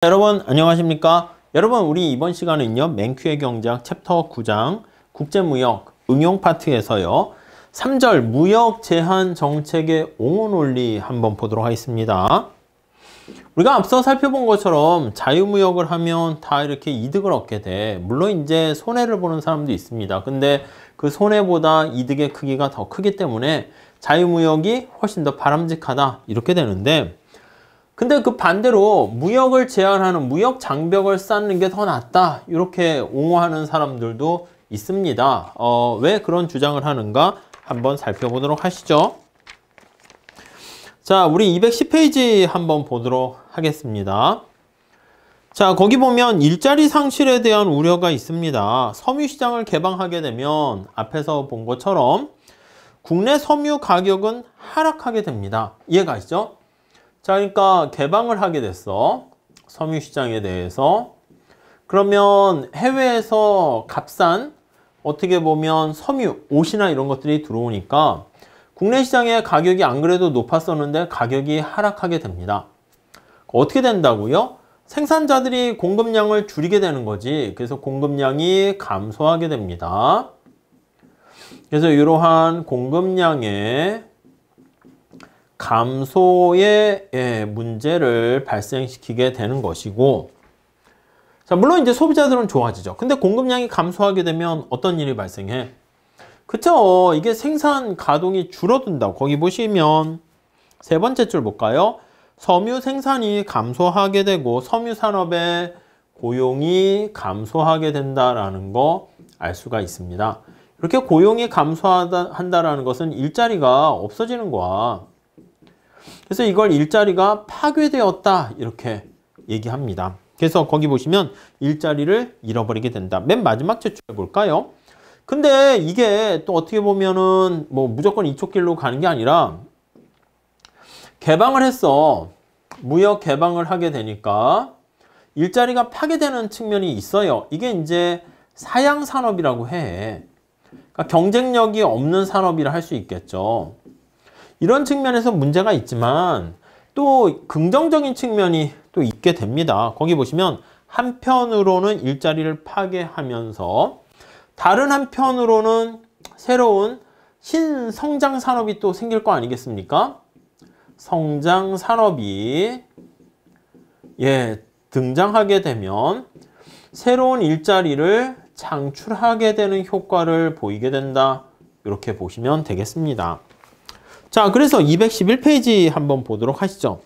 여러분 안녕하십니까? 여러분 우리 이번 시간은요 맨큐의 경제학 챕터 9장 국제무역 응용 파트에서요 3절 무역 제한 정책의 옹호 논리 한번 보도록 하겠습니다. 우리가 앞서 살펴본 것처럼 자유무역을 하면 다 이렇게 이득을 얻게 돼. 물론 이제 손해를 보는 사람도 있습니다. 근데 그 손해보다 이득의 크기가 더 크기 때문에 자유무역이 훨씬 더 바람직하다 이렇게 되는데, 근데 그 반대로 무역을 제한하는 무역 장벽을 쌓는 게 더 낫다 이렇게 옹호하는 사람들도 있습니다. 왜 그런 주장을 하는가 한번 살펴보도록 하시죠. 자, 우리 210페이지 한번 보도록 하겠습니다. 자, 거기 보면 일자리 상실에 대한 우려가 있습니다. 섬유시장을 개방하게 되면 앞에서 본 것처럼 국내 섬유 가격은 하락하게 됩니다. 이해가시죠? 자, 그러니까 개방을 하게 됐어. 섬유시장에 대해서. 그러면 해외에서 값싼 어떻게 보면 섬유, 옷이나 이런 것들이 들어오니까 국내 시장의 가격이 안 그래도 높았었는데 가격이 하락하게 됩니다. 어떻게 된다고요? 생산자들이 공급량을 줄이게 되는 거지. 그래서 공급량이 감소하게 됩니다. 그래서 이러한 공급량의 감소의 문제를 발생시키게 되는 것이고, 자, 물론 이제 소비자들은 좋아지죠. 근데 공급량이 감소하게 되면 어떤 일이 발생해? 그쵸? 이게 생산 가동이 줄어든다고. 거기 보시면 세 번째 줄 볼까요? 섬유 생산이 감소하게 되고 섬유 산업의 고용이 감소하게 된다라는 거 알 수가 있습니다. 이렇게 고용이 감소한다라는 것은 일자리가 없어지는 거야. 그래서 이걸 일자리가 파괴되었다 이렇게 얘기합니다. 그래서 거기 보시면 일자리를 잃어버리게 된다. 맨 마지막 제출 볼까요? 근데 이게 또 어떻게 보면은 뭐 무조건 이쪽 길로 가는 게 아니라 개방을 했어. 무역 개방을 하게 되니까 일자리가 파괴되는 측면이 있어요. 이게 이제 사양 산업이라고 해. 그러니까 경쟁력이 없는 산업이라 할 수 있겠죠. 이런 측면에서 문제가 있지만 또 긍정적인 측면이 또 있게 됩니다. 거기 보시면 한편으로는 일자리를 파괴하면서 다른 한편으로는 새로운 신성장 산업이 또 생길 거 아니겠습니까? 성장 산업이 등장하게 되면 새로운 일자리를 창출하게 되는 효과를 보이게 된다. 이렇게 보시면 되겠습니다. 자, 그래서 211페이지 한번 보도록 하시죠.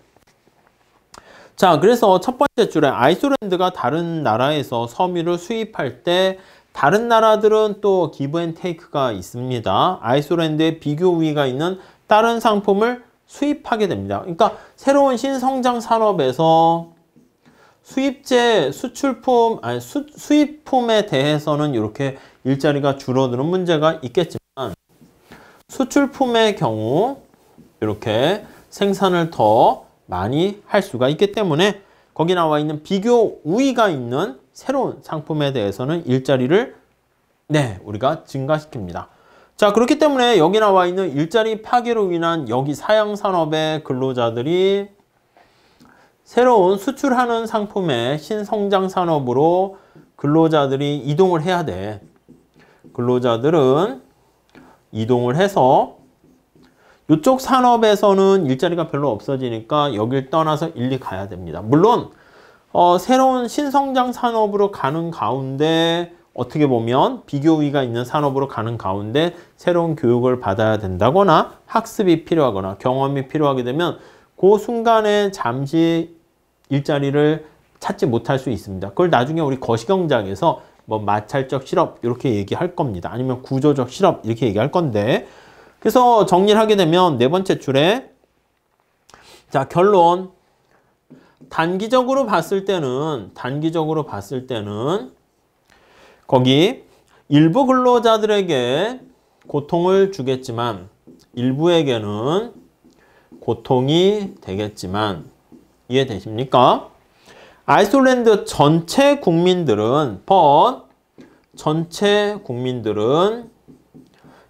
자, 그래서 첫 번째 줄에 아이슬란드가 다른 나라에서 섬유를 수입할 때 다른 나라들은 또 기브 앤 테이크가 있습니다. 아이슬란드에 비교 우위가 있는 다른 상품을 수입하게 됩니다. 그러니까 새로운 신성장 산업에서 수입제, 수출품, 수입품에 대해서는 이렇게 일자리가 줄어드는 문제가 있겠지만 수출품의 경우 이렇게 생산을 더 많이 할 수가 있기 때문에 거기 나와 있는 비교 우위가 있는 새로운 상품에 대해서는 일자리를 우리가 증가시킵니다. 자, 그렇기 때문에 여기 나와 있는 일자리 파괴로 인한 여기 사양산업의 근로자들이 새로운 수출하는 상품의 신성장 산업으로 근로자들이 이동을 해야 돼. 근로자들은 이동을 해서 이쪽 산업에서는 일자리가 별로 없어지니까 여길 떠나서 일리 가야 됩니다. 물론 새로운 신성장 산업으로 가는 가운데 어떻게 보면 비교 우위가 있는 산업으로 가는 가운데 새로운 교육을 받아야 된다거나 학습이 필요하거나 경험이 필요하게 되면 그 순간에 잠시 일자리를 찾지 못할 수 있습니다. 그걸 나중에 우리 거시경제학에서 뭐 마찰적 실업 이렇게 얘기할 겁니다. 아니면 구조적 실업 이렇게 얘기할 건데, 그래서 정리를 하게 되면 네 번째 줄에 자, 결론. 단기적으로 봤을 때는 거기 일부 근로자들에게 고통을 주겠지만 일부에게는 고통이 되겠지만, 이해되십니까? 아이슬란드 전체 국민들은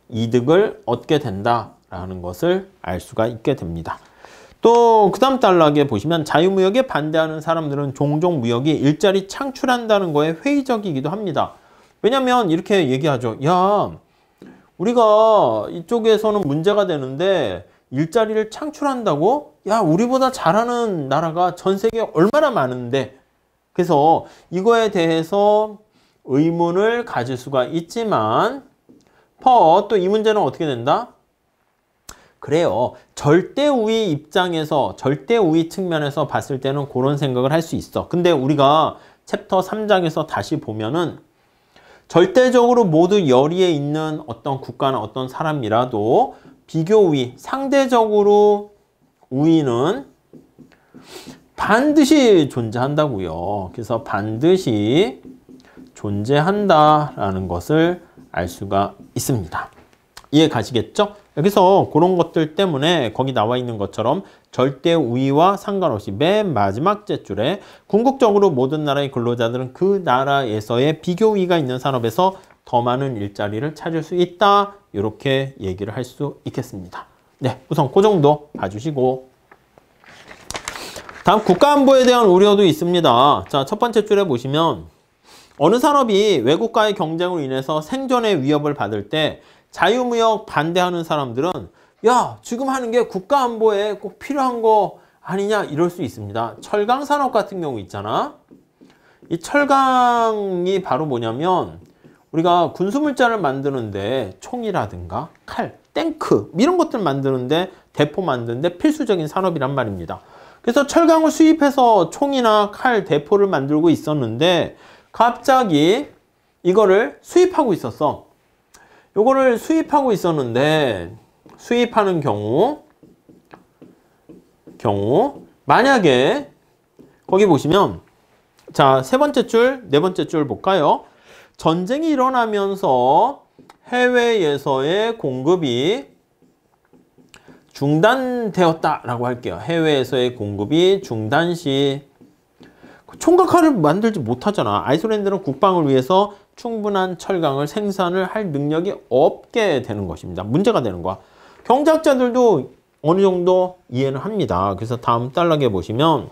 이득을 얻게 된다라는 것을 알 수가 있게 됩니다. 또 그다음 단락에 보시면 자유무역에 반대하는 사람들은 종종 무역이 일자리 창출한다는 거에 회의적이기도 합니다. 왜냐면 이렇게 얘기하죠. 야, 우리가 이쪽에서는 문제가 되는데 일자리를 창출한다고? 야, 우리보다 잘하는 나라가 전 세계에 얼마나 많은데. 그래서 이거에 대해서 의문을 가질 수가 있지만 또 이 문제는 어떻게 된다? 그래요. 절대우위 입장에서, 절대우위 측면에서 봤을 때는 그런 생각을 할 수 있어. 근데 우리가 챕터 3장에서 다시 보면은 절대적으로 모두 열의에 있는 어떤 국가나 어떤 사람이라도 비교우위, 상대적으로 우위는 반드시 존재한다고요. 그래서 반드시 존재한다라는 것을 알 수가 있습니다. 이해 가시겠죠? 여기서 그런 것들 때문에 거기 나와 있는 것처럼 절대 우위와 상관없이 맨 마지막 째줄에 궁극적으로 모든 나라의 근로자들은 그 나라에서의 비교 우위가 있는 산업에서 더 많은 일자리를 찾을 수 있다. 이렇게 얘기를 할 수 있겠습니다. 네, 우선 그 정도 봐주시고 다음 국가안보에 대한 우려도 있습니다. 자, 첫 번째 줄에 보시면 어느 산업이 외국과의 경쟁으로 인해서 생존의 위협을 받을 때 자유무역 반대하는 사람들은 야, 지금 하는 게 국가안보에 꼭 필요한 거 아니냐 이럴 수 있습니다. 철강 산업 같은 경우 있잖아. 이 철강이 바로 뭐냐면 우리가 군수물자를 만드는데 총이라든가 칼, 탱크 이런 것들 만드는데 대포 만드는데 필수적인 산업이란 말입니다. 그래서 철강을 수입해서 총이나 칼, 대포를 만들고 있었는데 갑자기 이거를 수입하고 있었어. 요거를 수입하고 있었는데 수입하는 경우 만약에 거기 보시면 자, 세 번째 줄, 네 번째 줄 볼까요? 전쟁이 일어나면서 해외에서의 공급이 중단되었다라고 할게요. 해외에서의 공급이 중단 시 총과 칼을 만들지 못하잖아. 아이슬란드는 국방을 위해서 충분한 철강을 생산을 할 능력이 없게 되는 것입니다. 문제가 되는 거야. 경제학자들도 어느 정도 이해는 합니다. 그래서 다음 단락에 보시면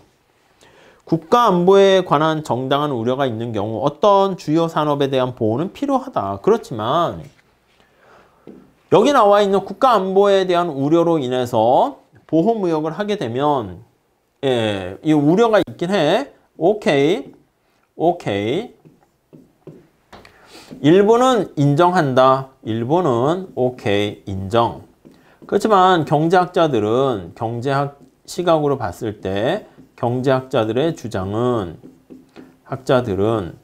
국가안보에 관한 정당한 우려가 있는 경우 어떤 주요 산업에 대한 보호는 필요하다. 그렇지만 여기 나와 있는 국가안보에 대한 우려로 인해서 보호무역을 하게 되면 예, 이 우려가 있긴 해. 오케이. 일본은 인정한다. 일본은 오케이, 인정. 그렇지만 경제학자들은 경제학 시각으로 봤을 때 경제학자들의 주장은 학자들은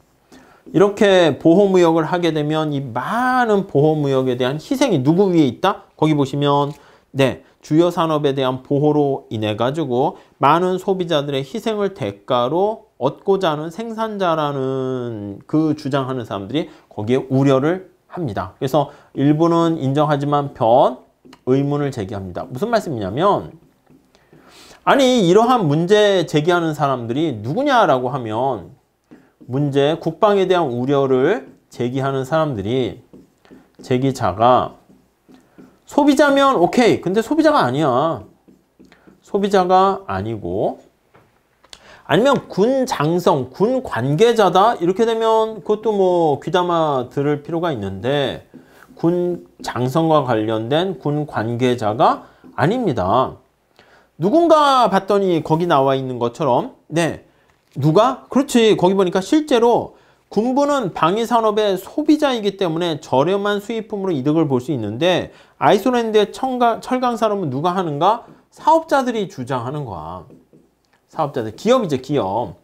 이렇게 보호무역을 하게 되면 이 많은 보호무역에 대한 희생이 누구 위에 있다? 거기 보시면 네, 주요 산업에 대한 보호로 인해 가지고 많은 소비자들의 희생을 대가로 얻고자 하는 생산자라는 그 주장하는 사람들이 거기에 우려를 합니다. 그래서 일부는 인정하지만 의문을 제기합니다. 무슨 말씀이냐면 아니 이러한 문제 제기하는 사람들이 누구냐라고 하면 국방에 대한 우려를 제기하는 사람들이 제기자가 소비자면 오케이. 근데 소비자가 아니야. 소비자가 아니고 아니면 군 장성, 군 관계자다. 이렇게 되면 그것도 뭐 귀담아 들을 필요가 있는데 군 장성과 관련된 군 관계자가 아닙니다. 누군가 봤더니 거기 나와 있는 것처럼 네, 누가? 그렇지. 거기 보니까 실제로 군부는 방위산업의 소비자이기 때문에 저렴한 수입품으로 이득을 볼 수 있는데 아이슬란드의 철강산업은 누가 하는가? 사업자들이 주장하는 거야. 사업자들, 기업이죠, 기업.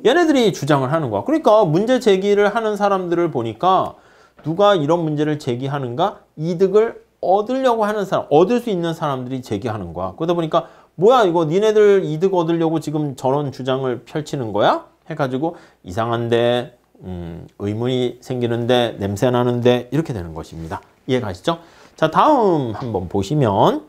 얘네들이 주장을 하는 거야. 그러니까 문제 제기를 하는 사람들을 보니까 누가 이런 문제를 제기하는가? 이득을 얻으려고 하는 사람, 얻을 수 있는 사람들이 제기하는 거야. 그러다 보니까 뭐야 이거 니네들 이득 얻으려고 지금 저런 주장을 펼치는 거야? 해가지고 이상한데 의문이 생기는데 냄새 나는데 이렇게 되는 것입니다. 이해 가시죠? 자, 다음 한번 보시면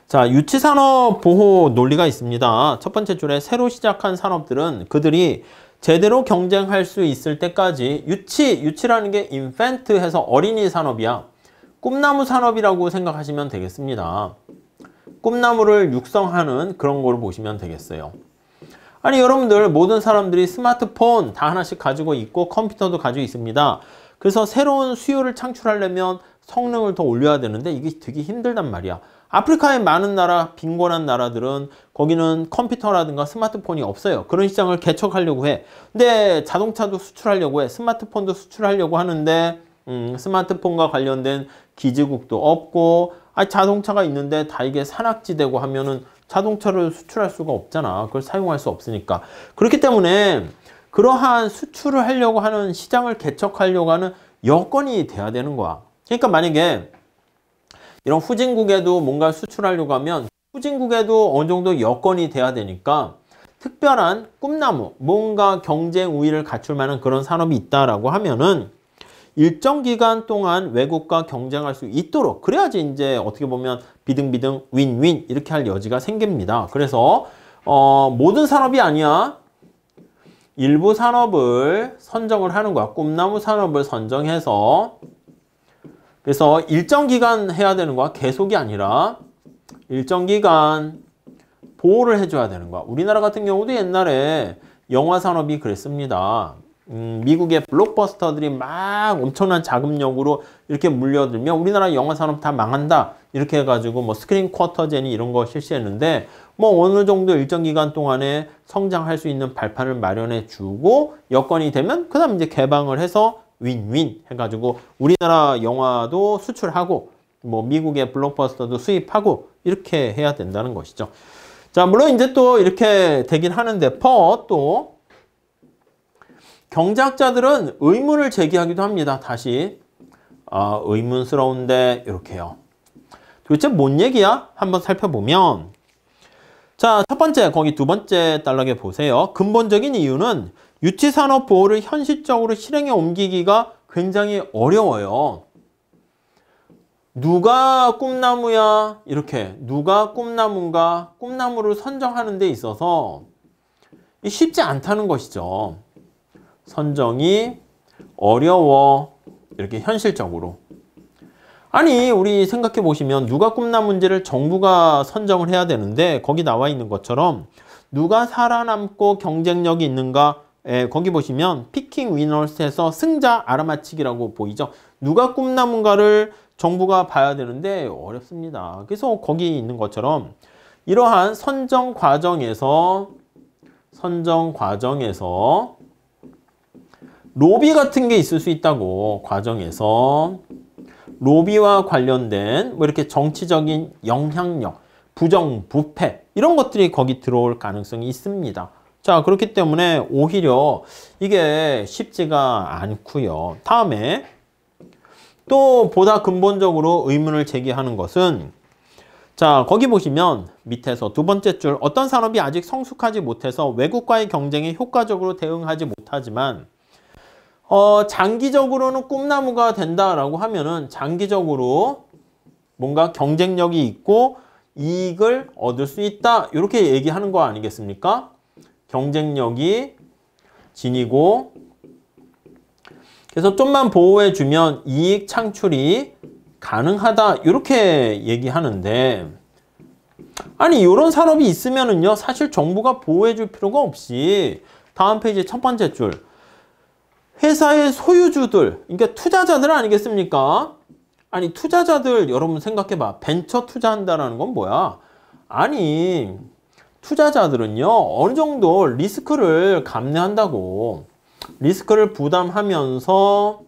자, 유치산업 보호 논리가 있습니다. 첫 번째 줄에 새로 시작한 산업들은 그들이 제대로 경쟁할 수 있을 때까지 유치라는 게 인펜트 해서 어린이 산업이야. 꿈나무 산업이라고 생각하시면 되겠습니다. 꿈나무를 육성하는 그런 거로 보시면 되겠어요. 아니 여러분들 모든 사람들이 스마트폰 다 하나씩 가지고 있고 컴퓨터도 가지고 있습니다. 그래서 새로운 수요를 창출하려면 성능을 더 올려야 되는데 이게 되게 힘들단 말이야. 아프리카의 많은 나라, 빈곤한 나라들은 거기는 컴퓨터라든가 스마트폰이 없어요. 그런 시장을 개척하려고 해. 근데 자동차도 수출하려고 해. 스마트폰도 수출하려고 하는데 스마트폰과 관련된 기지국도 없고 자동차가 있는데 다 이게 산악지대고 하면은 자동차를 수출할 수가 없잖아. 그걸 사용할 수 없으니까. 그렇기 때문에 그러한 수출을 하려고 하는 시장을 개척하려고 하는 여건이 돼야 되는 거야. 그러니까 만약에 이런 후진국에도 뭔가 수출하려고 하면 후진국에도 어느 정도 여건이 돼야 되니까 특별한 꿈나무, 뭔가 경쟁 우위를 갖출 만한 그런 산업이 있다라고 하면은 일정 기간 동안 외국과 경쟁할 수 있도록 그래야지 이제 어떻게 보면 비등비등 윈윈 이렇게 할 여지가 생깁니다. 그래서 모든 산업이 아니야. 일부 산업을 선정을 하는 거야. 꿈나무 산업을 선정해서 그래서 일정 기간 해야 되는 거야. 계속이 아니라 일정 기간 보호를 해줘야 되는 거야. 우리나라 같은 경우도 옛날에 영화 산업이 그랬습니다. 미국의 블록버스터들이 막 엄청난 자금력으로 이렇게 물려들면 우리나라 영화 산업 다 망한다. 이렇게 해가지고 뭐 스크린 쿼터제니 이런 거 실시했는데 뭐 어느 정도 일정 기간 동안에 성장할 수 있는 발판을 마련해 주고 여건이 되면 그 다음 이제 개방을 해서 윈윈 해가지고 우리나라 영화도 수출하고 뭐 미국의 블록버스터도 수입하고 이렇게 해야 된다는 것이죠. 자, 물론 이제 또 이렇게 되긴 하는데 또 경제학자들은 의문을 제기하기도 합니다. 다시 의문스러운데 이렇게요. 도대체 뭔 얘기야? 한번 살펴보면 자, 첫 번째 거기 두 번째 단락에 보세요. 근본적인 이유는 유치산업 보호를 현실적으로 실행에 옮기기가 굉장히 어려워요. 누가 꿈나무야? 이렇게 누가 꿈나무인가? 꿈나무를 선정하는 데 있어서 쉽지 않다는 것이죠. 선정이 어려워. 이렇게 현실적으로. 아니 우리 생각해 보시면 누가 꿈나무인지를 정부가 선정을 해야 되는데 거기 나와 있는 것처럼 누가 살아남고 경쟁력이 있는가 거기 보시면 피킹 위너스에서 승자 알아맞히기라고 보이죠. 누가 꿈나무인가를 정부가 봐야 되는데 어렵습니다. 그래서 거기 있는 것처럼 이러한 선정 과정에서 로비 같은 게 있을 수 있다고. 과정에서 로비와 관련된 뭐 이렇게 정치적인 영향력, 부정부패 이런 것들이 거기 들어올 가능성이 있습니다. 자, 그렇기 때문에 오히려 이게 쉽지가 않고요. 다음에 또 보다 근본적으로 의문을 제기하는 것은 자, 거기 보시면 밑에서 두 번째 줄 어떤 산업이 아직 성숙하지 못해서 외국과의 경쟁에 효과적으로 대응하지 못하지만 장기적으로는 꿈나무가 된다라고 하면은 장기적으로 뭔가 경쟁력이 있고 이익을 얻을 수 있다. 이렇게 얘기하는 거 아니겠습니까? 경쟁력이 지니고 그래서 좀만 보호해주면 이익 창출이 가능하다. 이렇게 얘기하는데 아니 이런 산업이 있으면은요 사실 정부가 보호해줄 필요가 없이 다음 페이지 첫 번째 줄 회사의 소유주들, 그러니까 투자자들 아니겠습니까? 아니 투자자들 여러분 생각해봐. 벤처 투자한다는 건 뭐야? 아니 투자자들은요 어느 정도 리스크를 감내한다고. 리스크를 부담하면서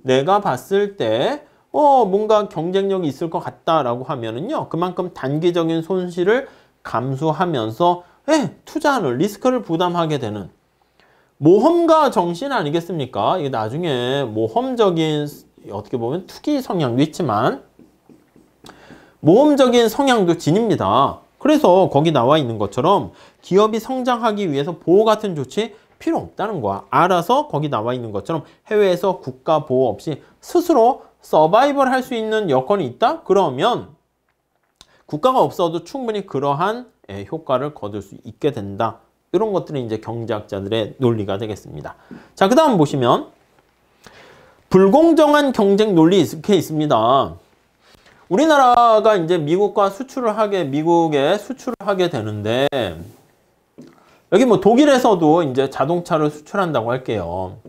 내가 봤을 때 뭔가 경쟁력이 있을 것 같다라고 하면은요 그만큼 단기적인 손실을 감수하면서 투자하는 리스크를 부담하게 되는 모험가 정신 아니겠습니까? 이게 나중에 모험적인 어떻게 보면 투기 성향도 있지만 모험적인 성향도 지닙니다. 그래서 거기 나와 있는 것처럼 기업이 성장하기 위해서 보호 같은 조치 필요 없다는 거야. 알아서 거기 나와 있는 것처럼 해외에서 국가 보호 없이 스스로 서바이벌 할 수 있는 여건이 있다? 그러면 국가가 없어도 충분히 그러한 효과를 거둘 수 있게 된다. 이런 것들이 이제 경제학자들의 논리가 되겠습니다. 자, 그 다음 보시면 불공정한 경쟁 논리 이렇게 있습니다. 우리나라가 이제 미국에 수출을 하게 되는데, 여기 뭐 독일에서도 이제 자동차를 수출한다고 할게요.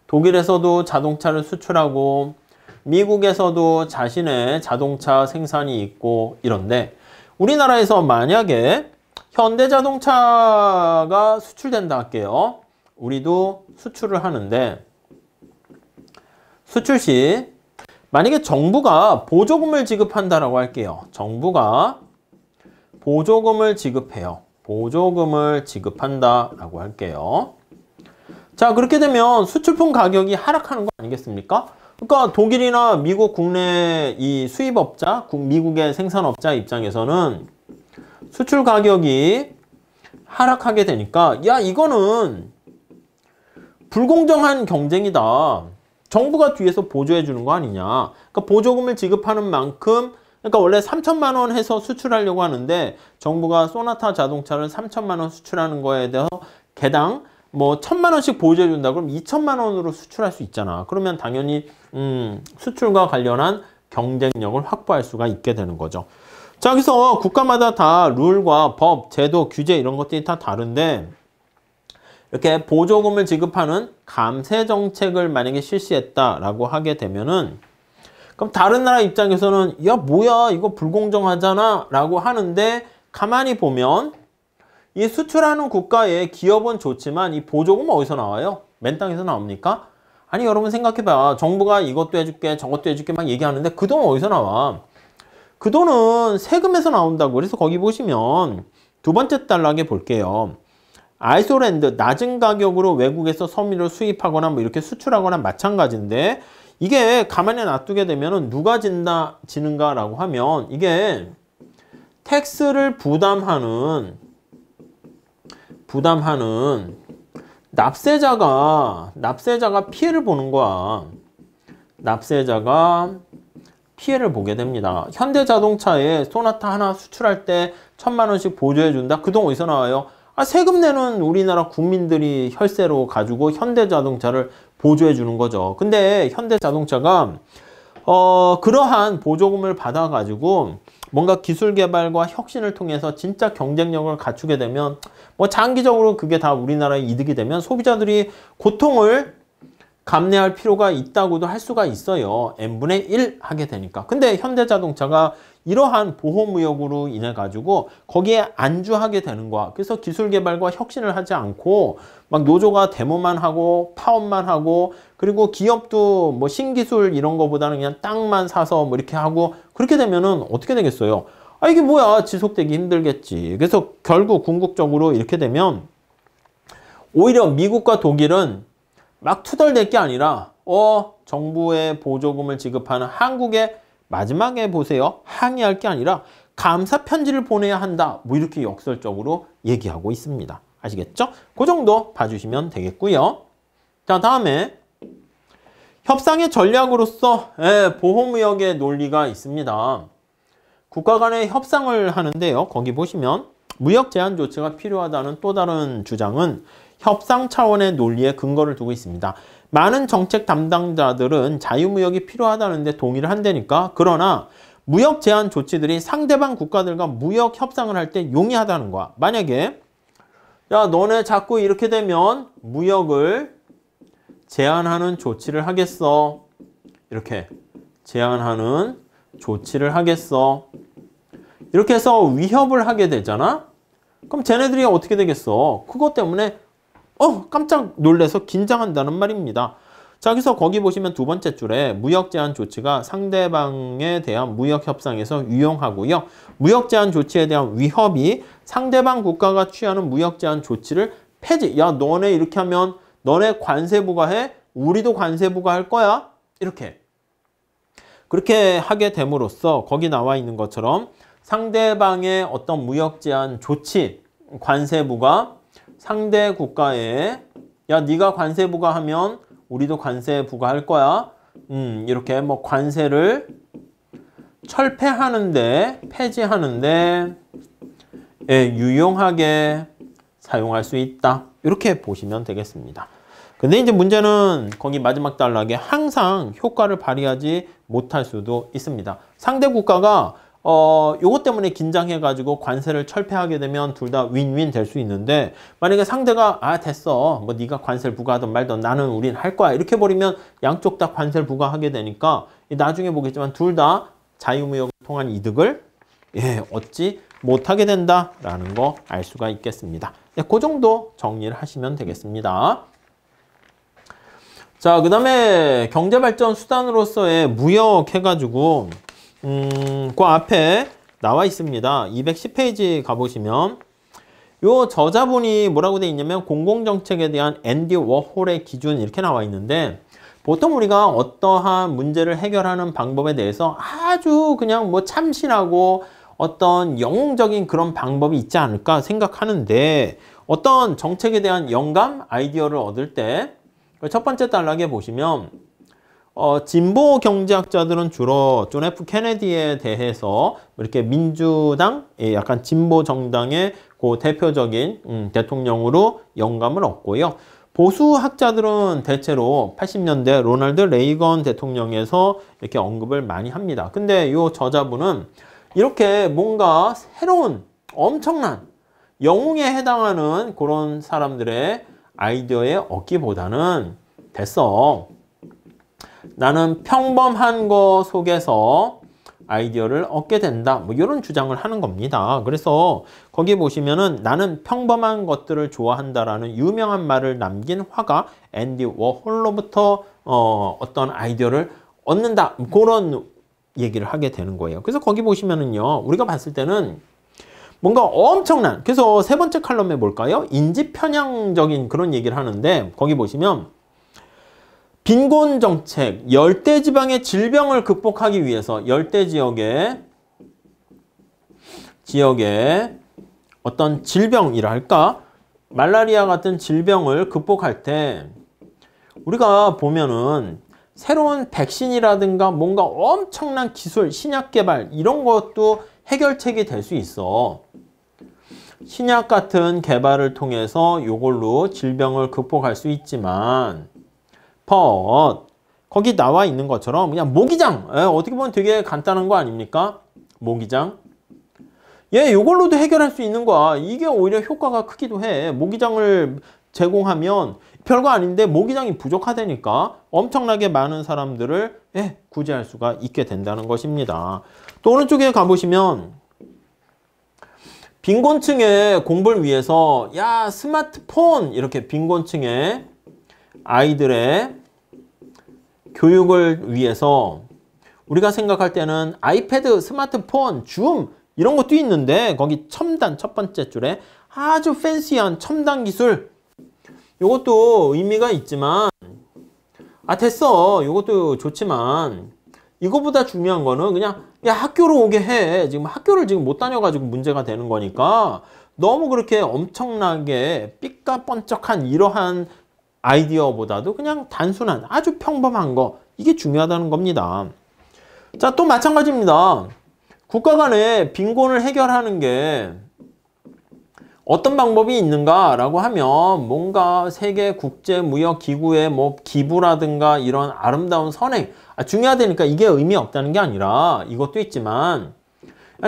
독일에서도 자동차를 수출하고, 미국에서도 자신의 자동차 생산이 있고 이런데, 우리나라에서 만약에 현대자동차가 수출된다 할게요. 우리도 수출을 하는데, 수출 시 만약에 정부가 보조금을 지급한다라고 할게요. 정부가 보조금을 지급해요. 보조금을 지급한다라고 할게요. 자, 그렇게 되면 수출품 가격이 하락하는 거 아니겠습니까? 그러니까 독일이나 미국 국내 이 수입업자, 미국의 생산업자 입장에서는 수출 가격이 하락하게 되니까, 야, 이거는 불공정한 경쟁이다. 정부가 뒤에서 보조해 주는 거 아니냐. 그러니까 보조금을 지급하는 만큼, 그러니까 원래 3천만 원 해서 수출하려고 하는데 정부가 소나타 자동차를 3천만 원 수출하는 거에 대해서 개당 뭐 1,000만 원씩 보조해 준다. 그럼 2천만 원으로 수출할 수 있잖아. 그러면 당연히 수출과 관련한 경쟁력을 확보할 수가 있게 되는 거죠. 자, 여기서 국가마다 다 룰과 법, 제도, 규제 이런 것들이 다 다른데, 이렇게 보조금을 지급하는 감세 정책을 만약에 실시했다라고 하게 되면은, 그럼 다른 나라 입장에서는 야, 뭐야, 이거 불공정하잖아 라고 하는데, 가만히 보면 이 수출하는 국가의 기업은 좋지만 이 보조금은 어디서 나와요? 맨 땅에서 나옵니까? 아니, 여러분 생각해봐. 정부가 이것도 해줄게 저것도 해줄게 막 얘기하는데 그 돈 어디서 나와? 그 돈은 세금에서 나온다고. 그래서 거기 보시면 두 번째 단락에 볼게요. 아이솔랜드, 낮은 가격으로 외국에서 섬유를 수입하거나 뭐 이렇게 수출하거나 마찬가지인데, 이게 가만히 놔두게 되면은 누가 지는가라고 하면, 이게 텍스를 부담하는 납세자가 피해를 보는 거야. 납세자가 피해를 보게 됩니다. 현대자동차에 소나타 하나 수출할 때 1,000만 원씩 보조해 준다. 그 돈 어디서 나와요? 아, 세금 내는 우리나라 국민들이 혈세로 가지고 현대자동차를 보조해 주는 거죠. 근데 현대자동차가 그러한 보조금을 받아 가지고 뭔가 기술 개발과 혁신을 통해서 진짜 경쟁력을 갖추게 되면, 뭐 장기적으로 그게 다 우리나라의 이득이 되면 소비자들이 고통을 감내할 필요가 있다고도 할 수가 있어요. n분의 1 하게 되니까. 근데 현대자동차가 이러한 보호무역으로 인해 가지고 거기에 안주하게 되는 거야. 그래서 기술 개발과 혁신을 하지 않고 막 노조가 데모만 하고 파업만 하고, 그리고 기업도 뭐 신기술 이런 거보다는 그냥 땅만 사서 뭐 이렇게 하고, 그렇게 되면은 어떻게 되겠어요? 아, 이게 뭐야, 지속되기 힘들겠지. 그래서 결국 궁극적으로 이렇게 되면 오히려 미국과 독일은 막 투덜댈 게 아니라 정부의 보조금을 지급하는 한국에 마지막에 보세요. 항의할 게 아니라 감사 편지를 보내야 한다. 뭐 이렇게 역설적으로 얘기하고 있습니다. 아시겠죠? 그 정도 봐주시면 되겠고요. 자, 다음에 협상의 전략으로서 보호무역의 논리가 있습니다. 국가 간의 협상을 하는데요. 거기 보시면 무역 제한 조치가 필요하다는 또 다른 주장은 협상 차원의 논리에 근거를 두고 있습니다. 많은 정책 담당자들은 자유무역이 필요하다는데 동의를 한다니까. 그러나 무역 제한 조치들이 상대방 국가들과 무역 협상을 할 때 용이하다는 거야. 만약에 야, 너네 자꾸 이렇게 되면 무역을 제한하는 조치를 하겠어. 이렇게 제한하는 조치를 하겠어. 이렇게 해서 위협을 하게 되잖아. 그럼 쟤네들이 어떻게 되겠어? 그것 때문에 깜짝 놀래서 긴장한다는 말입니다. 자, 여기서 거기 보시면 두 번째 줄에 무역 제한 조치가 상대방에 대한 무역 협상에서 유용하고요. 무역 제한 조치에 대한 위협이 상대방 국가가 취하는 무역 제한 조치를 폐지. 야, 너네 이렇게 하면 너네 관세 부과해? 우리도 관세 부과할 거야? 이렇게. 그렇게 하게 됨으로써 거기 나와 있는 것처럼 상대방의 어떤 무역 제한 조치, 관세 부과, 상대 국가에 야, 네가 관세 부과하면 우리도 관세 부과할 거야. 이렇게 뭐 관세를 철폐하는데, 폐지하는데 유용하게 사용할 수 있다. 이렇게 보시면 되겠습니다. 근데 이제 문제는 거기 마지막 단락에 항상 효과를 발휘하지 못할 수도 있습니다. 상대 국가가 요것 때문에 긴장해가지고 관세를 철폐하게 되면 둘 다 윈윈 될 수 있는데, 만약에 상대가 됐어, 뭐 네가 관세를 부과하든 말든 나는 우린 할 거야, 이렇게 버리면 양쪽 다 관세를 부과하게 되니까 나중에 보겠지만 둘 다 자유무역을 통한 이득을 얻지 못하게 된다라는 거 알 수가 있겠습니다. 그 정도 정리를 하시면 되겠습니다. 자, 그 다음에 경제발전 수단으로서의 무역 해가지고 그 앞에 나와 있습니다. 210페이지 가보시면 요 저자분이 뭐라고 돼 있냐면 공공정책에 대한 앤디 워홀의 기준 이렇게 나와 있는데, 보통 우리가 어떠한 문제를 해결하는 방법에 대해서 아주 그냥 뭐 참신하고 어떤 영웅적인 그런 방법이 있지 않을까 생각하는데, 어떤 정책에 대한 영감, 아이디어를 얻을 때 첫 번째 단락에 보시면 진보 경제학자들은 주로 존 F 케네디에 대해서 이렇게 민주당, 약간 진보 정당의 그 대표적인 대통령으로 영감을 얻고요. 보수 학자들은 대체로 80년대 로널드 레이건 대통령에서 이렇게 언급을 많이 합니다. 근데 이 저자분은 이렇게 뭔가 새로운 엄청난 영웅에 해당하는 그런 사람들의 아이디어에 얻기보다는 됐어, 나는 평범한 거 속에서 아이디어를 얻게 된다, 뭐 이런 주장을 하는 겁니다. 그래서 거기 보시면은 나는 평범한 것들을 좋아한다라는 유명한 말을 남긴 화가 앤디 워홀로부터 어떤 아이디어를 얻는다, 그런 얘기를 하게 되는 거예요. 그래서 거기 보시면은요, 우리가 봤을 때는 뭔가 엄청난, 그래서 세 번째 칼럼에 뭘까요? 인지 편향적인 그런 얘기를 하는데, 거기 보시면 빈곤 정책, 열대 지방의 질병을 극복하기 위해서 열대 지역의 어떤 질병이랄까, 말라리아 같은 질병을 극복할 때 우리가 보면은 새로운 백신이라든가 뭔가 엄청난 기술, 신약 개발 이런 것도 해결책이 될 수 있어. 신약 같은 개발을 통해서 이걸로 질병을 극복할 수 있지만, 거기 나와 있는 것처럼 그냥 모기장, 어떻게 보면 되게 간단한 거 아닙니까? 모기장. 이걸로도 해결할 수 있는 거야. 이게 오히려 효과가 크기도 해. 모기장을 제공하면 별거 아닌데 모기장이 부족하다니까 엄청나게 많은 사람들을 구제할 수가 있게 된다는 것입니다. 또 오른쪽에 가보시면 빈곤층의 공부를 위해서 스마트폰, 이렇게 빈곤층의 아이들의 교육을 위해서 우리가 생각할 때는 아이패드, 스마트폰, 줌 이런 것도 있는데, 거기 첨단 첫 번째 줄에 아주 팬시한 첨단 기술, 이것도 의미가 있지만 됐어, 이것도 좋지만 이거보다 중요한 거는 그냥 학교로 오게 해. 지금 학교를 지금 못 다녀가지고 문제가 되는 거니까 너무 그렇게 엄청나게 삐까뻔쩍한 이러한 아이디어보다도 그냥 단순한 아주 평범한 거, 이게 중요하다는 겁니다. 자, 또 마찬가지입니다. 국가 간에 빈곤을 해결하는 게 어떤 방법이 있는가라고 하면 뭔가 세계 국제무역기구의 뭐 기부라든가 이런 아름다운 선행, 중요하다니까 이게 의미 없다는 게 아니라 이것도 있지만,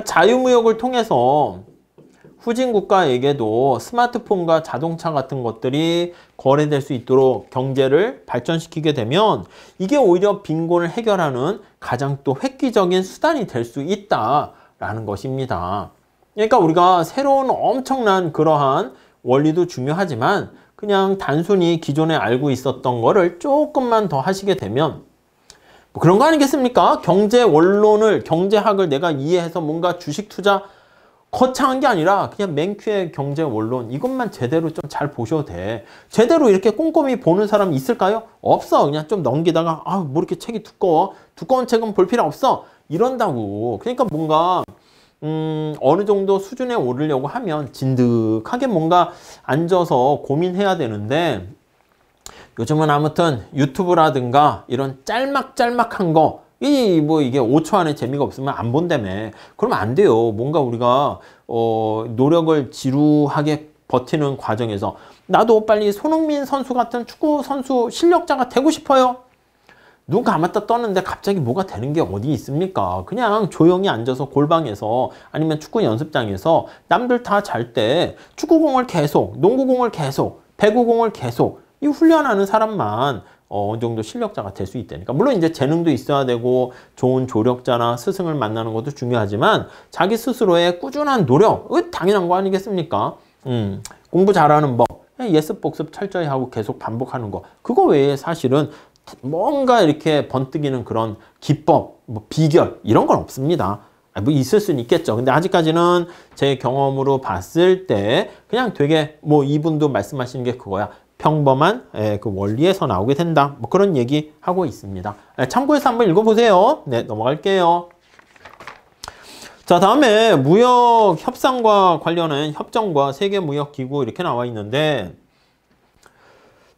자유무역을 통해서 후진 국가에게도 스마트폰과 자동차 같은 것들이 거래될 수 있도록 경제를 발전시키게 되면 이게 오히려 빈곤을 해결하는 가장 또 획기적인 수단이 될 수 있다라는 것입니다. 그러니까 우리가 새로운 엄청난 그러한 원리도 중요하지만 그냥 단순히 기존에 알고 있었던 거를 조금만 더 하시게 되면 뭐 그런 거 아니겠습니까? 경제 원론을, 경제학을 내가 이해해서 뭔가 주식 투자 거창한 게 아니라 그냥 맨큐의 경제 원론, 이것만 제대로 좀 잘 보셔도 돼. 제대로 이렇게 꼼꼼히 보는 사람이 있을까요? 없어. 그냥 좀 넘기다가 뭐 이렇게 책이 두꺼워. 두꺼운 책은 볼 필요 없어. 이런다고. 그러니까 뭔가 어느 정도 수준에 오르려고 하면 진득하게 뭔가 앉아서 고민해야 되는데, 요즘은 아무튼 유튜브라든가 이런 짤막짤막한 거, 이게 5초 안에 재미가 없으면 안 본다며. 그러면 안 돼요. 뭔가 우리가 노력을 지루하게 버티는 과정에서 나도 빨리 손흥민 선수 같은 축구 선수 실력자가 되고 싶어요. 눈 감았다 떴는데 갑자기 뭐가 되는 게 어디 있습니까? 그냥 조용히 앉아서 골방에서 아니면 축구 연습장에서 남들 다 잘 때 축구공을 계속, 농구공을 계속, 배구공을 계속 이 훈련하는 사람만 어느 정도 실력자가 될 수 있다니까. 물론 이제 재능도 있어야 되고 좋은 조력자나 스승을 만나는 것도 중요하지만 자기 스스로의 꾸준한 노력, 당연한 거 아니겠습니까? 공부 잘하는 법, 예습 복습 철저히 하고 계속 반복하는 거, 그거 외에 사실은 뭔가 이렇게 번뜩이는 그런 기법, 뭐 비결 이런 건 없습니다. 뭐 있을 수는 있겠죠. 근데 아직까지는 제 경험으로 봤을 때 그냥 되게 뭐 이분도 말씀하시는 게 그거야. 평범한 그 원리에서 나오게 된다. 뭐 그런 얘기 하고 있습니다. 참고해서 한번 읽어보세요. 네, 넘어갈게요. 자, 다음에 무역 협상과 관련한 협정과 세계무역기구 이렇게 나와 있는데,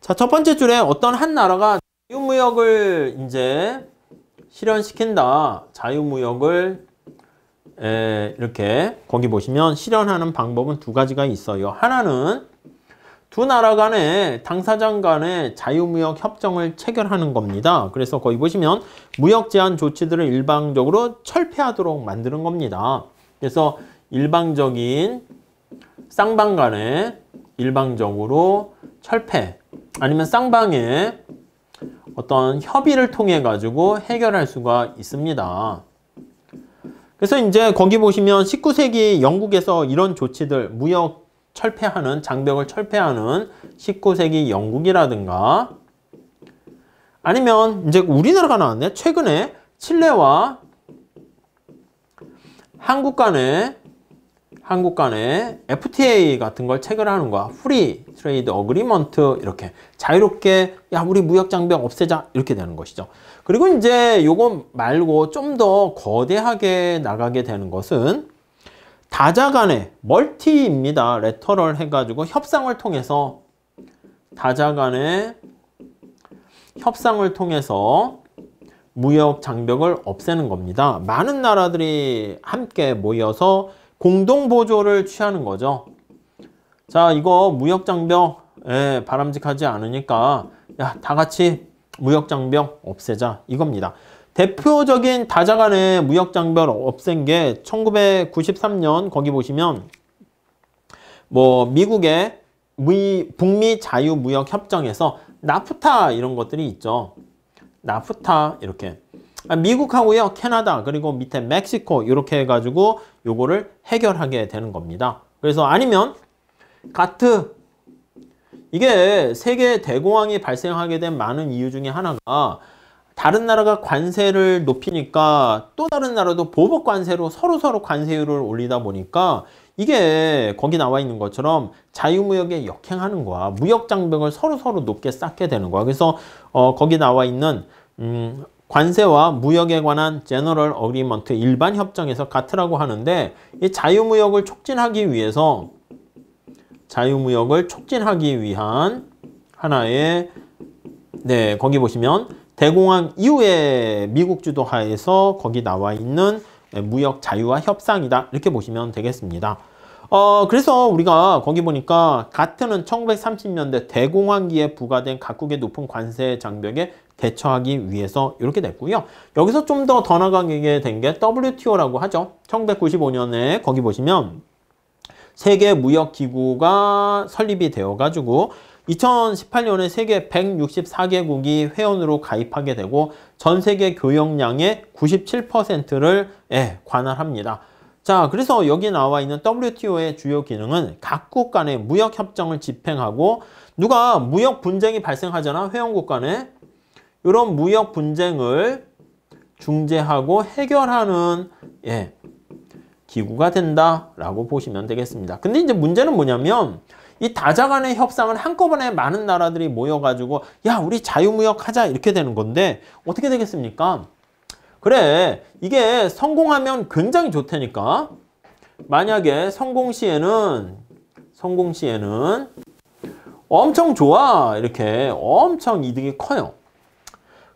자, 첫 번째 줄에 어떤 한 나라가 자유무역을 이제 실현시킨다. 자유무역을 이렇게 거기 보시면 실현하는 방법은 두 가지가 있어요. 하나는 두 나라 간의 당사장 간의 자유무역 협정을 체결하는 겁니다. 그래서 거기 보시면 무역 제한 조치들을 일방적으로 철폐하도록 만드는 겁니다. 그래서 일방적인 쌍방 간에 일방적으로 철폐 아니면 쌍방의 어떤 협의를 통해 가지고 해결할 수가 있습니다. 그래서 이제 거기 보시면 19세기 영국에서 이런 조치들, 무역 철폐하는, 장벽을 철폐하는 19세기 영국이라든가 아니면 이제 우리나라가 나왔네. 최근에 칠레와 한국 간에 FTA 같은 걸 체결하는 거야. 프리 트레이드 어그리먼트 이렇게 자유롭게 야 우리 무역 장벽 없애자 이렇게 되는 것이죠. 그리고 이제 요거 말고 좀 더 거대하게 나가게 되는 것은 다자 간의 멀티입니다. 레터럴 해가지고 협상을 통해서 다자 간의 협상을 통해서 무역 장벽을 없애는 겁니다. 많은 나라들이 함께 모여서 공동 보조를 취하는 거죠. 자, 이거 무역 장벽 바람직하지 않으니까 야, 다 같이 무역 장벽 없애자 이겁니다. 대표적인 다자 간의 무역 장벽을 없앤 게 1993년 거기 보시면 뭐 미국의 북미 자유무역 협정에서 나프타 이런 것들이 있죠. 나프타 이렇게 미국하고요, 캐나다 그리고 밑에 멕시코 이렇게 해가지고 요거를 해결하게 되는 겁니다. 그래서 아니면 가트 이게 세계 대공황이 발생하게 된 많은 이유 중에 하나가 다른 나라가 관세를 높이니까 또 다른 나라도 보복 관세로 서로 관세율을 올리다 보니까 이게 거기 나와 있는 것처럼 자유무역에 역행하는 거야. 무역 장벽을 서로 높게 쌓게 되는 거야. 그래서 거기 나와 있는 관세와 무역에 관한 제너럴 어그리먼트 일반 협정에서 가트라고 하는데 이 자유무역을 촉진하기 위한 하나의 거기 보시면 대공황 이후에 미국 주도하에서 거기 나와 있는 무역 자유화 협상이다. 이렇게 보시면 되겠습니다. 그래서 우리가 거기 보니까 가트는 1930년대 대공황기에 부과된 각국의 높은 관세 장벽에 대처하기 위해서 이렇게 됐고요. 여기서 좀 더 나가게 된 게 WTO라고 하죠. 1995년에 거기 보시면 세계무역기구가 설립이 되어가지고 2018년에 세계 164개국이 회원으로 가입하게 되고 전 세계 교역량의 97%를 관할합니다. 자, 그래서 여기 나와 있는 WTO의 주요 기능은 각국 간의 무역 협정을 집행하고 누가 무역 분쟁이 발생하잖아, 회원국 간에. 이런 무역 분쟁을 중재하고 해결하는 기구가 된다라고 보시면 되겠습니다. 근데 이제 문제는 뭐냐면 이 다자 간의 협상은 한꺼번에 많은 나라들이 모여가지고 야 우리 자유무역 하자 이렇게 되는 건데 어떻게 되겠습니까? 그래 이게 성공하면 굉장히 좋다니까. 만약에 성공 시에는 엄청 좋아. 이렇게 엄청 이득이 커요.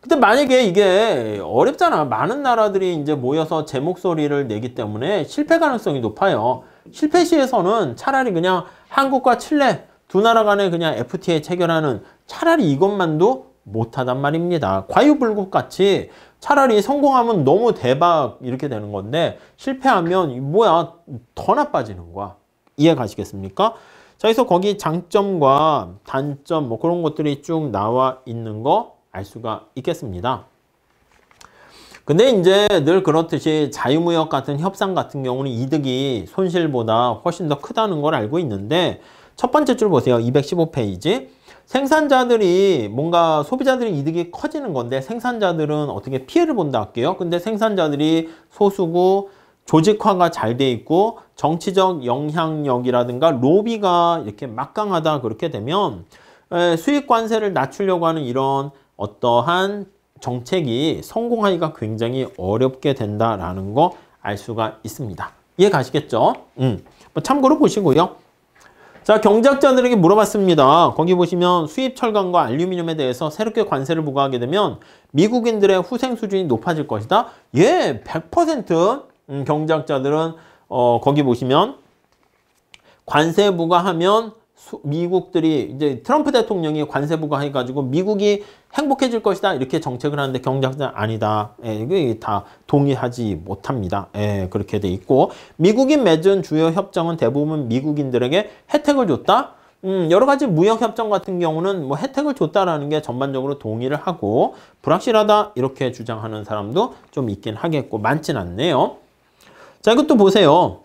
근데 만약에 이게 어렵잖아. 많은 나라들이 이제 모여서 제 목소리를 내기 때문에 실패 가능성이 높아요. 실패 시에서는 차라리 그냥 한국과 칠레 두 나라 간에 그냥 FTA 체결하는 차라리 이것만도 못하단 말입니다. 과유불급 같이 차라리 성공하면 너무 대박 이렇게 되는 건데 실패하면 뭐야 더 나빠지는 거야. 이해 가시겠습니까? 자, 그래서 거기 장점과 단점 뭐 그런 것들이 쭉 나와 있는 거 알 수가 있겠습니다. 근데 이제 늘 그렇듯이 자유무역 같은 협상 같은 경우는 이득이 손실보다 훨씬 더 크다는 걸 알고 있는데 첫 번째 줄 보세요. 215페이지. 생산자들이 뭔가 소비자들의 이득이 커지는 건데 생산자들은 어떻게 피해를 본다 할게요. 근데 생산자들이 소수고 조직화가 잘 돼 있고 정치적 영향력이라든가 로비가 이렇게 막강하다 그렇게 되면 수익 관세를 낮추려고 하는 이런 어떠한 정책이 성공하기가 굉장히 어렵게 된다라는 거 알 수가 있습니다. 이해 가시겠죠? 참고로 보시고요. 자, 경제학자들에게 물어봤습니다. 거기 보시면 수입 철강과 알루미늄에 대해서 새롭게 관세를 부과하게 되면 미국인들의 후생 수준이 높아질 것이다. 예, 100% 경제학자들은 거기 보시면 관세 부과하면 미국들이 이제 트럼프 대통령이 관세 부과해가지고 미국이 행복해질 것이다 이렇게 정책을 하는데 경제학자는 아니다. 예, 이게 다 동의하지 못합니다. 예, 그렇게 돼 있고 미국이 맺은 주요 협정은 대부분 미국인들에게 혜택을 줬다. 여러 가지 무역 협정 같은 경우는 뭐 혜택을 줬다라는 게 전반적으로 동의를 하고 불확실하다 이렇게 주장하는 사람도 좀 있긴 하겠고 많진 않네요. 자, 이것도 보세요.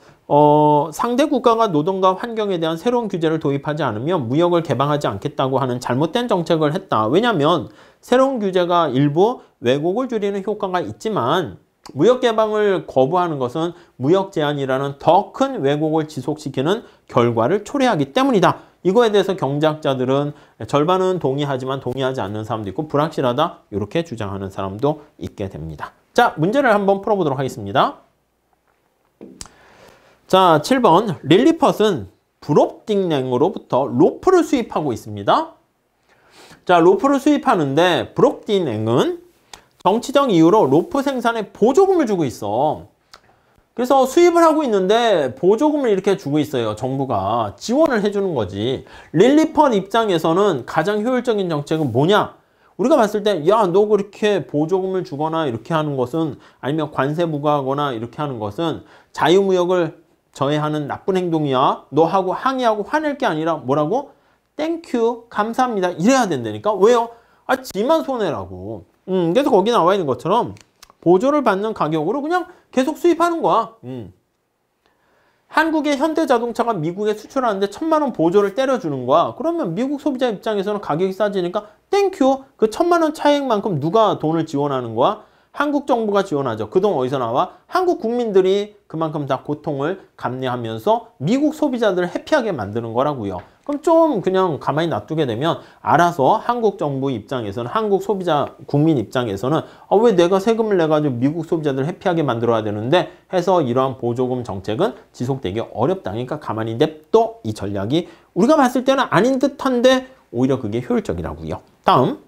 상대 국가가 노동과 환경에 대한 새로운 규제를 도입하지 않으면 무역을 개방하지 않겠다고 하는 잘못된 정책을 했다. 왜냐하면 새로운 규제가 일부 왜곡을 줄이는 효과가 있지만 무역 개방을 거부하는 것은 무역 제한이라는 더 큰 왜곡을 지속시키는 결과를 초래하기 때문이다. 이거에 대해서 경제학자들은 절반은 동의하지만 동의하지 않는 사람도 있고 불확실하다 이렇게 주장하는 사람도 있게 됩니다. 자, 문제를 한번 풀어보도록 하겠습니다. 자, 7번 릴리펫은 브록딩냉으로부터 로프를 수입하고 있습니다. 자, 로프를 수입하는데 브록딩냉은 정치적 이유로 로프 생산에 보조금을 주고 있어. 그래서 수입을 하고 있는데 보조금을 이렇게 주고 있어요. 정부가 지원을 해주는 거지. 릴리펫 입장에서는 가장 효율적인 정책은 뭐냐? 우리가 봤을 때 야, 너 그렇게 보조금을 주거나 이렇게 하는 것은 아니면 관세 부과하거나 이렇게 하는 것은 자유무역을 저해하는 나쁜 행동이야. 너하고 항의하고 화낼 게 아니라 뭐라고? 땡큐, 감사합니다. 이래야 된다니까. 왜요? 아, 지만 손해라고. 그래서 거기 나와 있는 것처럼 보조를 받는 가격으로 그냥 계속 수입하는 거야. 한국의 현대자동차가 미국에 수출하는데 1,000만 원 보조를 때려주는 거야. 그러면 미국 소비자 입장에서는 가격이 싸지니까 땡큐. 그 1,000만 원 차익만큼 누가 돈을 지원하는 거야? 한국 정부가 지원하죠. 그 돈 어디서 나와? 한국 국민들이 그만큼 다 고통을 감내하면서 미국 소비자들을 해피하게 만드는 거라고요. 그럼 좀 그냥 가만히 놔두게 되면 알아서 한국 정부 입장에서는 한국 소비자 국민 입장에서는 왜 내가 세금을 내가지고 미국 소비자들을 해피하게 만들어야 되는데 해서 이러한 보조금 정책은 지속되기 어렵다. 그러니까 가만히 냅둬 이 전략이 우리가 봤을 때는 아닌 듯한데 오히려 그게 효율적이라고요. 다음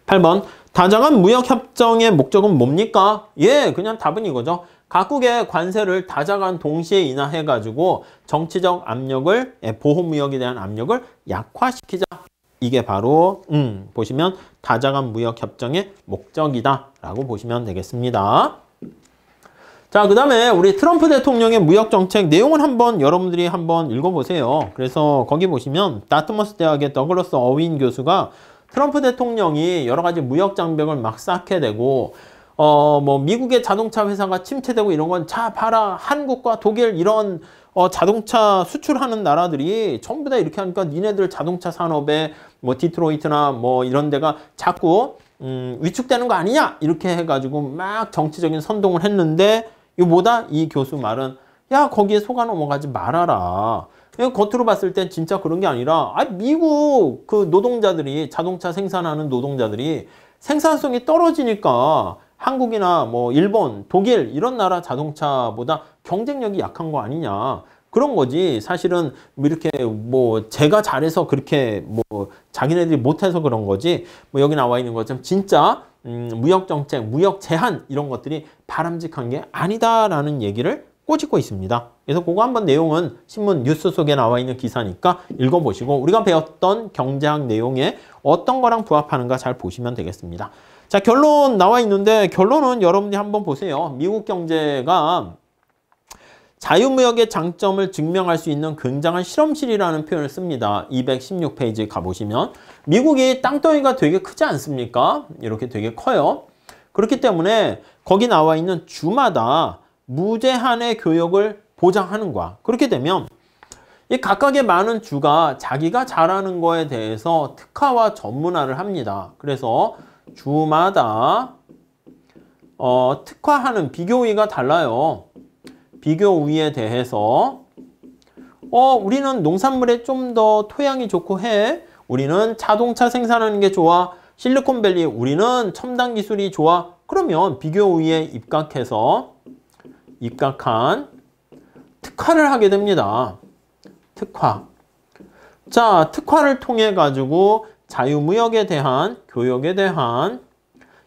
8번 다자간 무역협정의 목적은 뭡니까? 예, 그냥 답은 이거죠. 각국의 관세를 다자간 동시에 인하해가지고 정치적 압력을, 보호무역에 대한 압력을 약화시키자. 이게 바로 보시면 다자간 무역협정의 목적이다 라고 보시면 되겠습니다. 자, 그 다음에 우리 트럼프 대통령의 무역정책 내용을 한번 여러분들이 한번 읽어보세요. 그래서 거기 보시면 다트머스 대학의 더글러스 어윈 교수가 트럼프 대통령이 여러 가지 무역 장벽을 막 쌓게 되고 뭐 미국의 자동차 회사가 침체되고 이런 건 자 봐라 한국과 독일 이런 자동차 수출하는 나라들이 전부 다 이렇게 하니까 니네들 자동차 산업에 뭐 디트로이트나 뭐 이런 데가 자꾸 위축되는 거 아니냐 이렇게 해가지고 막 정치적인 선동을 했는데 이거 뭐다? 이 교수 말은 야 거기에 속아 넘어가지 말아라. 겉으로 봤을 땐 진짜 그런 게 아니라 미국 그 노동자들이 자동차 생산하는 노동자들이 생산성이 떨어지니까 한국이나 뭐 일본, 독일 이런 나라 자동차보다 경쟁력이 약한 거 아니냐 그런 거지. 사실은 뭐 이렇게 뭐 제가 잘해서 그렇게 뭐 자기네들이 못해서 그런 거지. 뭐 여기 나와 있는 것처럼 진짜 무역 정책, 무역 제한 이런 것들이 바람직한 게 아니다라는 얘기를 꼬집고 있습니다. 그래서 그거 한번 내용은 신문 뉴스 속에 나와 있는 기사니까 읽어보시고 우리가 배웠던 경제학 내용에 어떤 거랑 부합하는가 잘 보시면 되겠습니다. 자, 결론 나와 있는데 결론은 여러분들이 한번 보세요. 미국 경제가 자유무역의 장점을 증명할 수 있는 굉장한 실험실이라는 표현을 씁니다. 216페이지 가보시면 미국이 땅덩이가 되게 크지 않습니까? 이렇게 되게 커요. 그렇기 때문에 거기 나와 있는 주마다 무제한의 교역을 보장하는 거야. 그렇게 되면 이 각각의 많은 주가 자기가 잘하는 거에 대해서 특화와 전문화를 합니다. 그래서 주마다 특화하는 비교우위가 달라요. 비교우위에 대해서 우리는 농산물에 좀 더 토양이 좋고 해. 우리는 자동차 생산하는 게 좋아. 실리콘밸리 우리는 첨단 기술이 좋아. 그러면 비교우위에 입각한 특화를 하게 됩니다. 특화. 자, 특화를 통해 가지고 자유무역에 대한 교역에 대한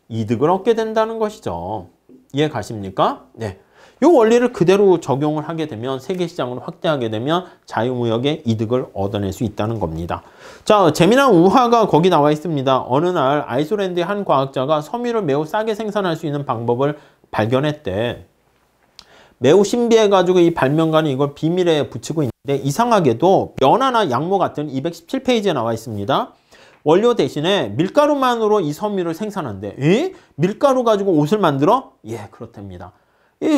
이득을 얻게 된다는 것이죠. 이해 가십니까? 네. 이 원리를 그대로 적용을 하게 되면 세계시장으로 확대하게 되면 자유무역의 이득을 얻어낼 수 있다는 겁니다. 자, 재미난 우화가 거기 나와 있습니다. 어느 날 아이슬란드의 한 과학자가 섬유를 매우 싸게 생산할 수 있는 방법을 발견했대. 매우 신비해가지고 이 발명가는 이걸 비밀에 붙이고 있는데 이상하게도 연화나 양모 같은 217페이지에 나와 있습니다. 원료 대신에 밀가루만으로 이 섬유를 생산한대. 에? 밀가루 가지고 옷을 만들어? 예, 그렇답니다.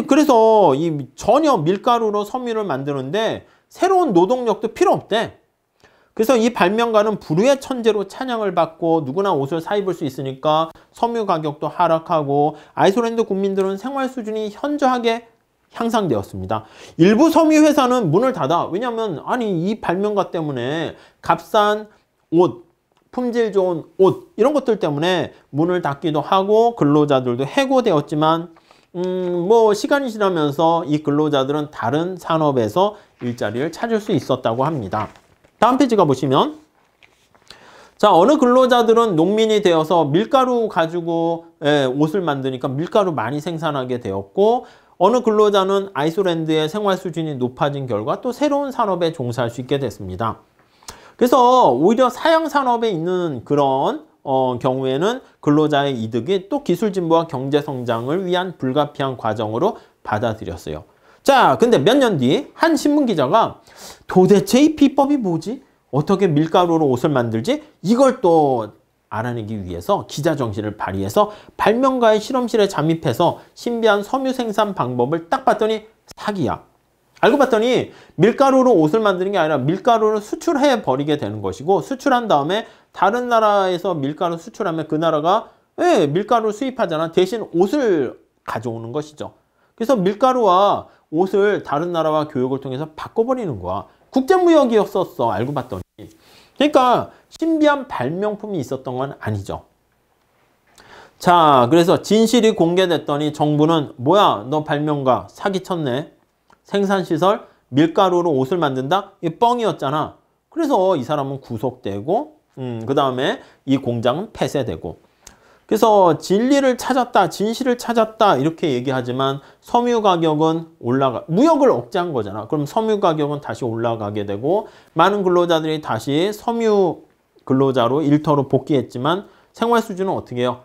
그래서 전혀 밀가루로 섬유를 만드는데 새로운 노동력도 필요 없대. 그래서 이 발명가는 불후의 천재로 찬양을 받고 누구나 옷을 사 입을 수 있으니까 섬유 가격도 하락하고 아이슬란드 국민들은 생활 수준이 현저하게 향상되었습니다. 일부 섬유 회사는 문을 닫아. 왜냐하면 이 발명가 때문에 값싼 옷, 품질 좋은 옷 이런 것들 때문에 문을 닫기도 하고 근로자들도 해고되었지만 시간이 지나면서 이 근로자들은 다른 산업에서 일자리를 찾을 수 있었다고 합니다. 다음 페이지 가보시면 자, 어느 근로자들은 농민이 되어서 밀가루 가지고 옷을 만드니까 밀가루 많이 생산하게 되었고 어느 근로자는 아이슬란드의 생활 수준이 높아진 결과 또 새로운 산업에 종사할 수 있게 됐습니다. 그래서 오히려 사양 산업에 있는 그런 경우에는 근로자의 이득이 또 기술 진보와 경제 성장을 위한 불가피한 과정으로 받아들였어요. 자, 근데 몇 년 뒤 한 신문 기자가 도대체 이 비법이 뭐지? 어떻게 밀가루로 옷을 만들지? 이걸 또 알아내기 위해서 기자 정신을 발휘해서 발명가의 실험실에 잠입해서 신비한 섬유 생산 방법을 딱 봤더니 사기야. 알고 봤더니 밀가루로 옷을 만드는 게 아니라 밀가루를 수출해 버리게 되는 것이고 수출한 다음에 다른 나라에서 밀가루 수출하면 그 나라가 밀가루를 수입하잖아. 대신 옷을 가져오는 것이죠. 그래서 밀가루와 옷을 다른 나라와 교역을 통해서 바꿔버리는 거야. 국제무역이었었어. 알고 봤더니. 그러니까 신비한 발명품이 있었던 건 아니죠. 자, 그래서 진실이 공개됐더니 정부는 뭐야 너 발명가 사기쳤네. 생산시설 밀가루로 옷을 만든다? 이게 뻥이었잖아. 그래서 이 사람은 구속되고 그 다음에 이 공장은 폐쇄되고 그래서 진리를 찾았다, 진실을 찾았다 이렇게 얘기하지만 섬유 가격은 무역을 억제한 거잖아. 그럼 섬유 가격은 다시 올라가게 되고 많은 근로자들이 다시 섬유 근로자로 일터로 복귀했지만 생활 수준은 어떻게 해요?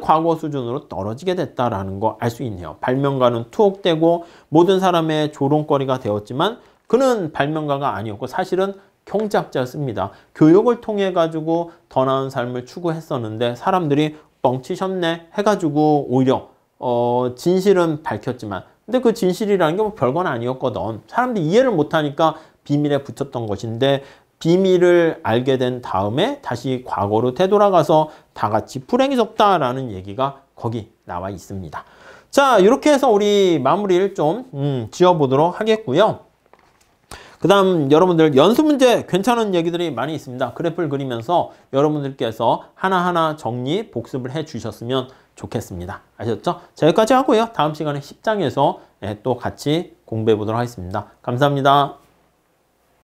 과거 수준으로 떨어지게 됐다라는 거 알 수 있네요. 발명가는 투옥되고 모든 사람의 조롱거리가 되었지만 그는 발명가가 아니었고 사실은 경제학자였습니다. 교육을 통해 가지고 더 나은 삶을 추구했었는데 사람들이 뻥치셨네 해가지고 오히려 진실은 밝혔지만 근데 그 진실이라는 게 뭐 별건 아니었거든. 사람들이 이해를 못하니까 비밀에 붙였던 것인데 비밀을 알게 된 다음에 다시 과거로 되돌아가서 다 같이 불행해졌다라는 얘기가 거기 나와 있습니다. 자, 이렇게 해서 우리 마무리를 좀 지어보도록 하겠고요. 그 다음 여러분들 연습 문제 괜찮은 얘기들이 많이 있습니다. 그래프를 그리면서 여러분들께서 하나하나 정리, 복습을 해 주셨으면 좋겠습니다. 아셨죠? 자, 여기까지 하고요. 다음 시간에 10장에서 또 같이 공부해 보도록 하겠습니다. 감사합니다.